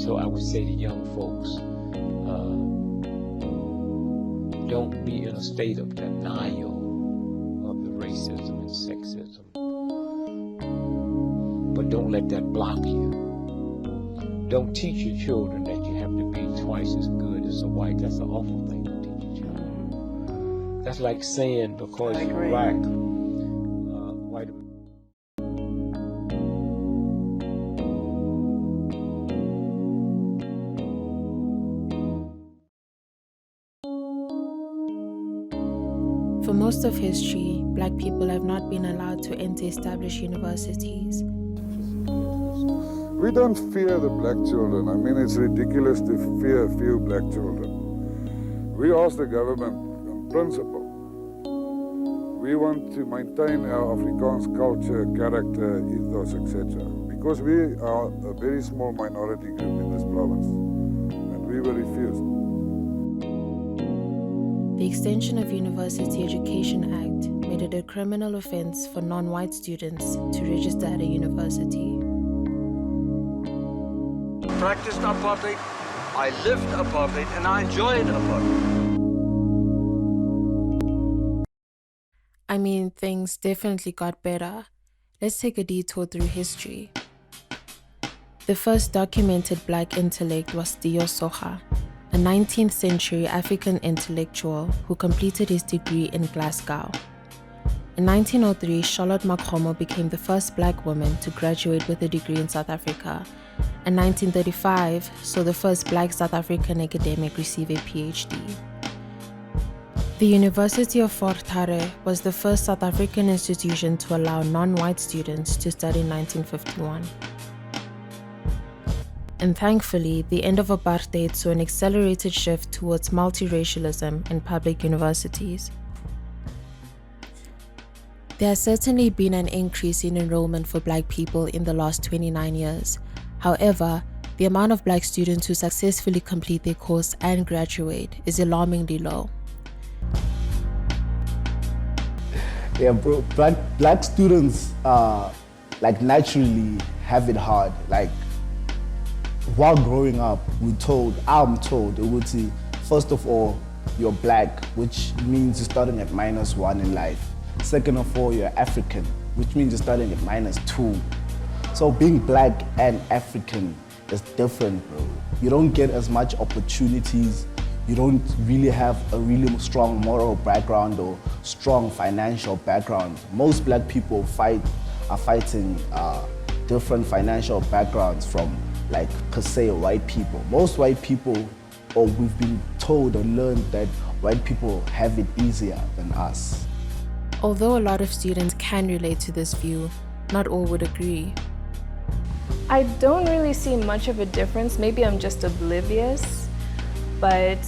So I would say to young folks, don't be in a state of denial of the racism and sexism, but don't let that block you. Don't teach your children that you have to be twice as good as a white. That's an awful thing to teach a child. That's like saying because you're black, white. For most of history, black people have not been allowed to enter established universities. We don't fear the black children. I mean, it's ridiculous to fear a few black children. We ask the government in principle. We want to maintain our Afrikaans culture, character, ethos, etc. Because we are a very small minority group in this province, and we were refused. The Extension of University Education Act made it a criminal offense for non-white students to register at a university. Practiced apartheid, I lived apartheid, and I enjoyed apartheid. I mean, things definitely got better. Let's take a detour through history. The first documented black intellect was Dio Soga, a 19th century African intellectual who completed his degree in Glasgow. In 1903, Charlotte Makgomo became the first black woman to graduate with a degree in South Africa. In 1935, saw the first black South African academic receive a PhD. The University of Fort Hare was the first South African institution to allow non-white students to study in 1951. And thankfully, the end of apartheid saw an accelerated shift towards multiracialism in public universities. There has certainly been an increase in enrollment for black people in the last 29 years. However, the amount of black students who successfully complete their course and graduate is alarmingly low. Yeah, bro, black students naturally have it hard. Like, while growing up, I'm told, it would say, first of all, you're black, which means you're starting at -1 in life. Second of all, you're African, which means you're starting at -2. So being black and African is different, bro. You don't get as much opportunities. You don't really have a really strong moral background or strong financial background. Most black people are fighting different financial backgrounds from, like, per se, white people. Most white people, or we've been told or learned that white people have it easier than us. Although a lot of students can relate to this view, not all would agree. I don't really see much of a difference. Maybe I'm just oblivious, but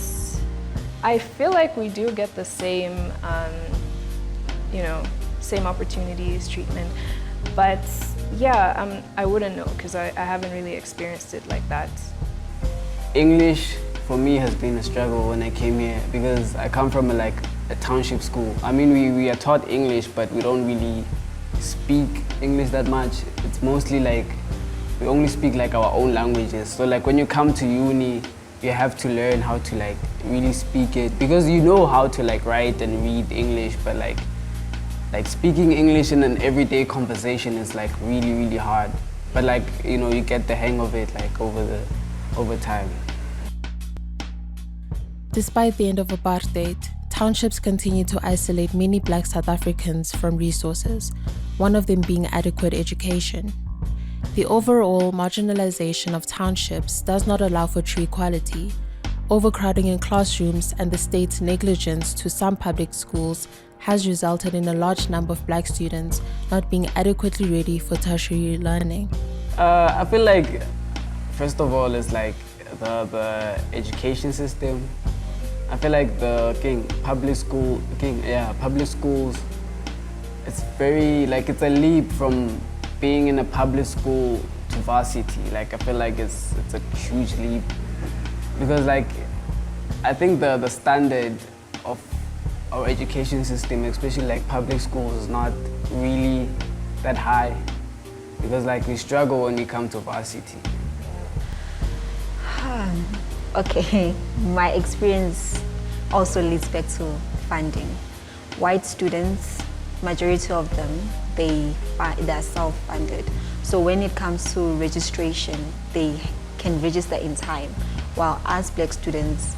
I feel like we do get the same, same opportunities, treatment. But yeah, I wouldn't know because I haven't really experienced it like that. English for me has been a struggle when I came here because I come from a township school. I mean, we are taught English, but we don't really speak English that much. It's mostly like we only speak like our own languages. So like when you come to uni, you have to learn how to like really speak it because you know how to like write and read English, but like speaking English in an everyday conversation is like really, really hard. But like, you get the hang of it like over time. Despite the end of apartheid, townships continue to isolate many black South Africans from resources, one of them being adequate education. The overall marginalization of townships does not allow for true equality. Overcrowding in classrooms and the state's negligence to some public schools has resulted in a large number of black students not being adequately ready for tertiary learning. I feel like, first of all, it's like the education system. I feel like public schools, it's very, it's a leap from being in a public school to varsity. Like, I feel like it's a huge leap because I think the standard of our education system, especially like public schools, is not really that high because we struggle when we come to varsity. Okay, my experience also leads back to funding. White students, majority of them, they're self-funded. So when it comes to registration, they can register in time, while us black students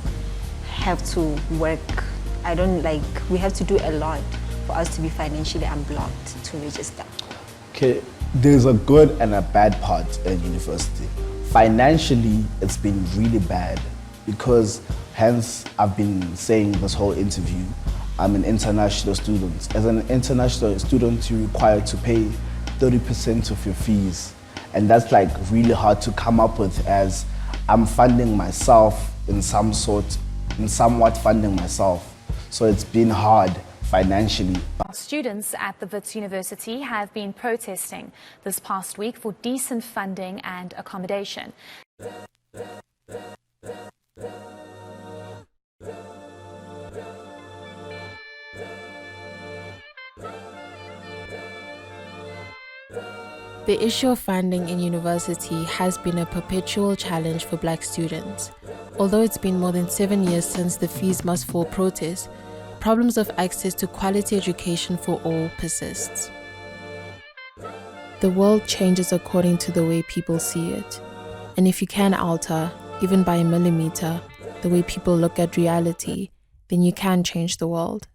have to work. We have to do a lot for us to be financially unblocked to register. Okay, there's a good and a bad part in university. Financially, it's been really bad because, hence, I've been saying this whole interview, I'm an international student. As an international student, you're required to pay 30% of your fees. And that's like really hard to come up with, as I'm funding myself somewhat funding myself. So it's been hard financially. Students at the Wits University have been protesting this past week for decent funding and accommodation. The issue of funding in university has been a perpetual challenge for black students. Although it's been more than 7 years since the Fees Must Fall protest, problems of access to quality education for all persists. The world changes according to the way people see it. And if you can alter, even by a millimeter, the way people look at reality, then you can change the world.